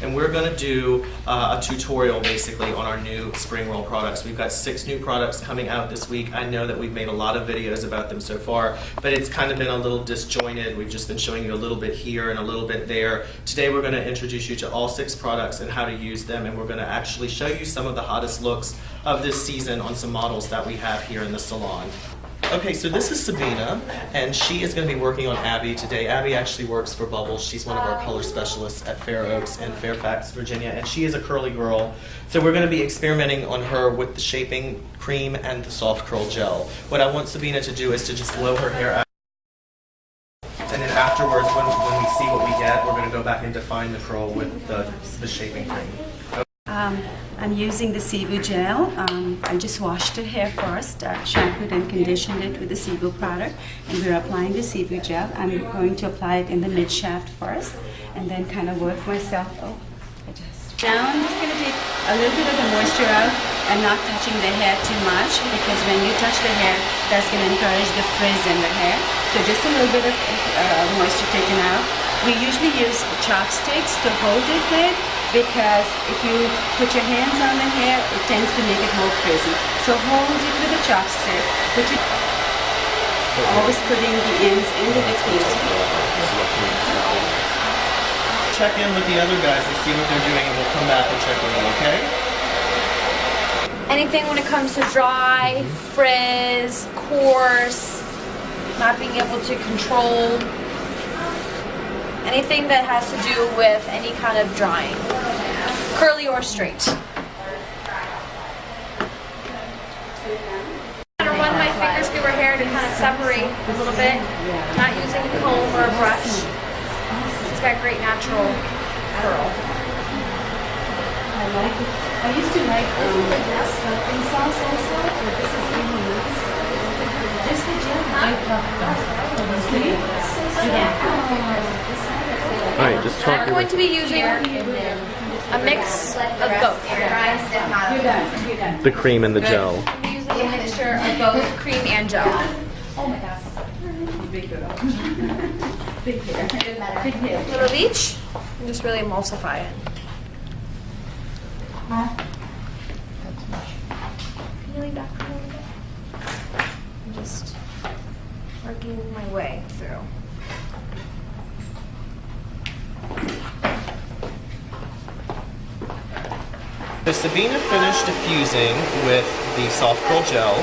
and we're going to do a tutorial basically on our new spring roll products. We've got 6 new products coming out this week. I know that we've made a lot of videos about them so far, but it's kind of been a little disjointed. We've just been showing you a little bit here and a little bit there. Today we're going to introduce you to all 6 products and how to use them, and we're going to actually show you some of the hottest looks of this season on some models that we have here in the salon. Okay, so this is Sabina, and she is going to be working on Abby today. Abby actually works for Bubbles. She's one of our color specialists at Fair Oaks in Fairfax, Virginia, and she is a curly girl. So we're going to be experimenting on her with the shaping cream and the soft curl gel. What I want Sabina to do is to just blow her hair out. And then afterwards, when we see what we get, we're going to go back and define the curl with the shaping cream. I'm using the Cibu gel. I just washed the hair first, shampooed and conditioned it with the Cibu product, and we're applying the Cibu gel. I'm going to apply it in the mid shaft first, and then kind of work myself. Now I'm just going to take a little bit of the moisture out and not touching the hair too much, because when you touch the hair, that's going to encourage the frizz in the hair. So just a little bit of moisture taken out. We usually use chopsticks to hold it with, because if you put your hands on the hair, it tends to make it more frizzy. So hold it with a chopstick. Always putting the ends in the diffuser. Check in with the other guys and see what they're doing, and we'll come back and check with them, okay? Anything when it comes to dry, frizz, coarse, not being able to control, anything that has to do with any kind of drying, curly or straight. I run my fingers through her hair to kind of separate a little bit, not using a comb or a brush. She's got great natural curl. I like it. I used to like stuffing sauce also, but this is really nice. Just the gel. Alright, just talk. I'm going to be using a mix of both. You're done. The cream and the gel. I'm using a mixture of both cream and gel. Oh my gosh. Big girl. Big hair. Big hair. A little of each, and just really emulsify it. Can you lean back a little bit? I'm just working my way through. So Sabina finished diffusing with the soft curl gel,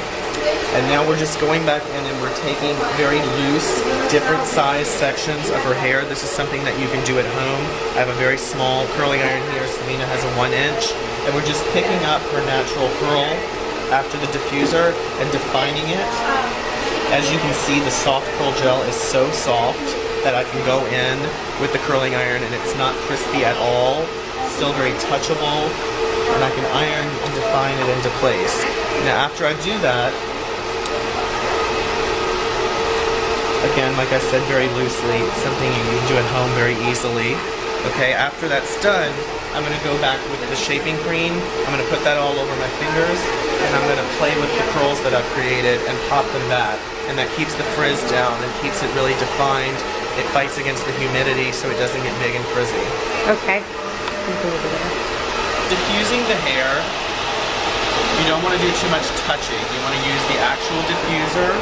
and now we're just going back in and we're taking very loose, different size sections of her hair. This is something that you can do at home. I have a very small curling iron here. Sabina has a 1-inch, and we're just picking up her natural curl after the diffuser and defining it. As you can see, the soft curl gel is so soft that I can go in with the curling iron and it's not crispy at all. It's still very touchable, and I can iron and define it into place. Now after I do that, again, like I said, very loosely, it's something you can do at home very easily. Okay, after that's done, I'm going to go back with the shaping cream. I'm going to put that all over my fingers, and I'm going to play with the curls that I've created and pop them back. And that keeps the frizz down and keeps it really defined. It fights against the humidity so it doesn't get big and frizzy. Okay. Diffusing the hair, you don't want to do too much touching. You want to use the actual diffuser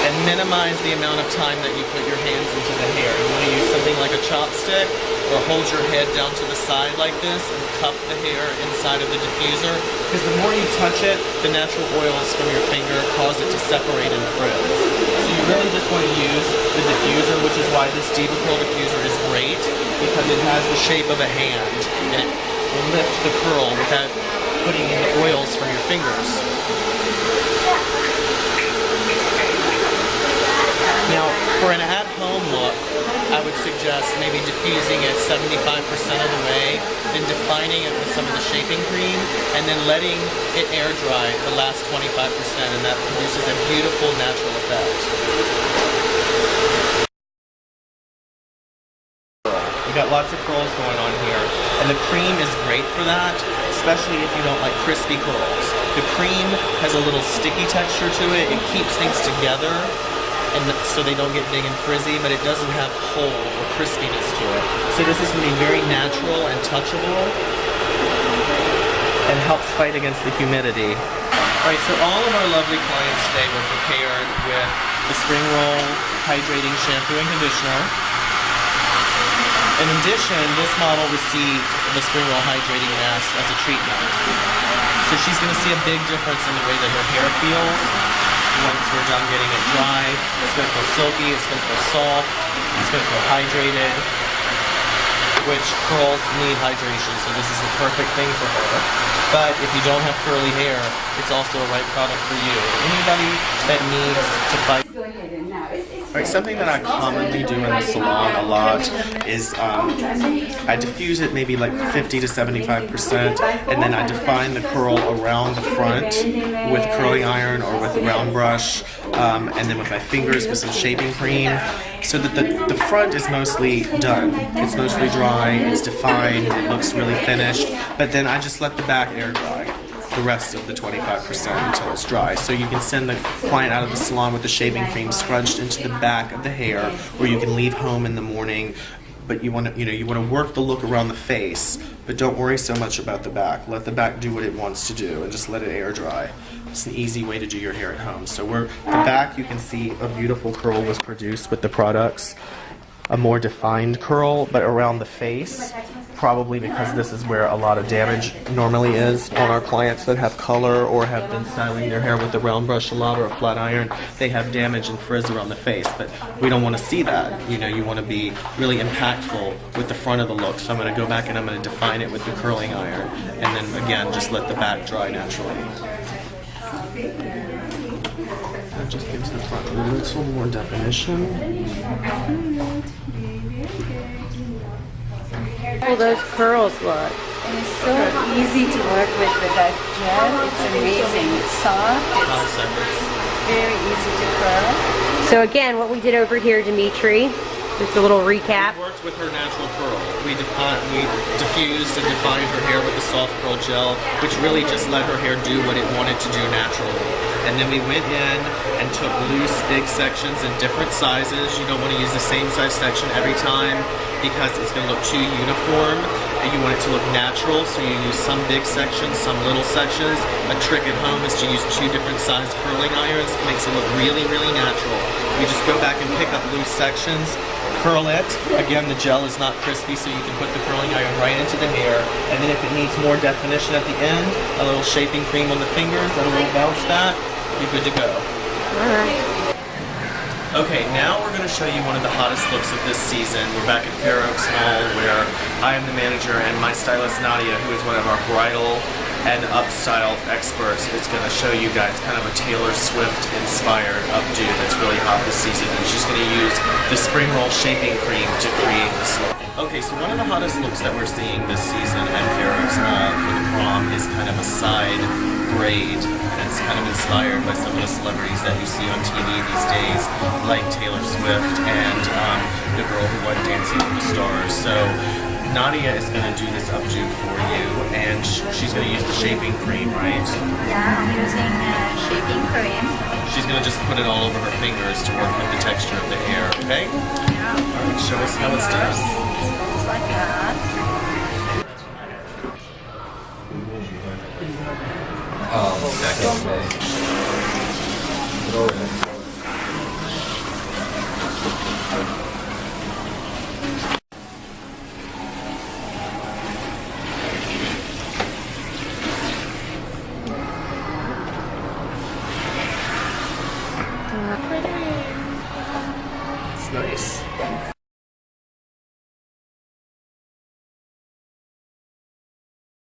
and minimize the amount of time that you put your hands into the hair. You want to use something like a chopstick, or hold your head down to the side like this and cup the hair inside of the diffuser, because the more you touch it, the natural oils from your finger cause it to separate and frizz. So you really just want to use the diffuser, which is why this Diva Curl diffuser is great, because it has the shape of a hand and it will lift the curl without putting in the oils from your fingers. Now, for an at-home look, I would suggest maybe diffusing it 75% of the way, then defining it with some of the shaping cream, and then letting it air dry the last 25%, and that produces a beautiful natural effect. We got lots of curls going on here, and the cream is great for that, especially if you don't like crispy curls. The cream has a little sticky texture to it. It keeps things together, and so they don't get big and frizzy, but it doesn't have hold or crispiness to it. So this is going to be very natural and touchable and helps fight against the humidity. Alright, so all of our lovely clients today were prepared with the Spring Roll Hydrating Shampoo and Conditioner. In addition, this model received the Spring Roll Hydrating Mask as a treatment. So she's going to see a big difference in the way that her hair feels once we're done getting it dry. It's going to feel silky, it's going to feel soft, it's going to feel hydrated, which curls need hydration, so this is the perfect thing for her. But if you don't have curly hair, it's also a right product for you. Anybody that needs to fight. Alright, something that I commonly do in the salon a lot is I diffuse it maybe like 50 to 75%, and then I define the curl around the front with curling iron or with a round brush, and then with my fingers with some shaving cream, so that the front is mostly done. It's mostly dry, it's defined, it looks really finished, but then I just let the back air dry the rest of the 25% until it's dry. So you can send the client out of the salon with the shaving cream scrunched into the back of the hair, or you can leave home in the morning, but you want to work the look around the face, but don't worry so much about the back. Let the back do what it wants to do and just let it air dry. It's an easy way to do your hair at home. So the back, you can see a beautiful curl was produced with the products. A more defined curl, but around the face, probably because this is where a lot of damage normally is on our clients that have color or have been styling their hair with a round brush a lot or a flat iron. They have damage and frizz around the face, but we don't want to see that. You want to be really impactful with the front of the look. So I'm going to go back and I'm going to define it with the curling iron, and then again just let the back dry naturally. That just gives the front a little more definition. Well, those curls look. And it's so easy to work with that gel. It's amazing. It's soft. It's very easy to curl. So again, what we did over here, Dimitri, just a little recap. We worked with her natural curl. We diffused and defined her hair with the soft curl gel, which really just let her hair do what it wanted to do naturally. And then we went in and took loose, big sections in different sizes. You don't want to use the same size section every time because it's going to look too uniform. And you want it to look natural, so you use some big sections, some little sections. A trick at home is to use 2 different size curling irons. It makes it look really, really natural. We just go back and pick up loose sections, curl it. Again, the gel is not crispy, so you can put the curling iron right into the hair. And then if it needs more definition at the end, a little shaping cream on the fingers and a little bounce back, you're good to go. Alright. Okay, now we're going to show you one of the hottest looks of this season. We're back at Fair Oaks Mall, where I am the manager, and my stylist Nadia, who is one of our bridal and upstyle experts, is going to show you guys kind of a Taylor Swift inspired updo that's really hot this season, and she's going to use the Spring Roll Shaping Cream to create this look. Okay, so one of the hottest looks that we're seeing this season at Fair Oaks Mall for the prom is kind of a side braid, and it's kind of inspired by some of the celebrities that you see on TV these days, like Taylor Swift and the girl who won Dancing with the Stars. So Nadia is going to do this updo for you, and she's going to use the shaping cream, right? Yeah, I'm using shaping cream. She's going to just put it all over her fingers to work with the texture of the hair, okay? Yeah. Alright, show us how it's done. It goes like that. It's nice.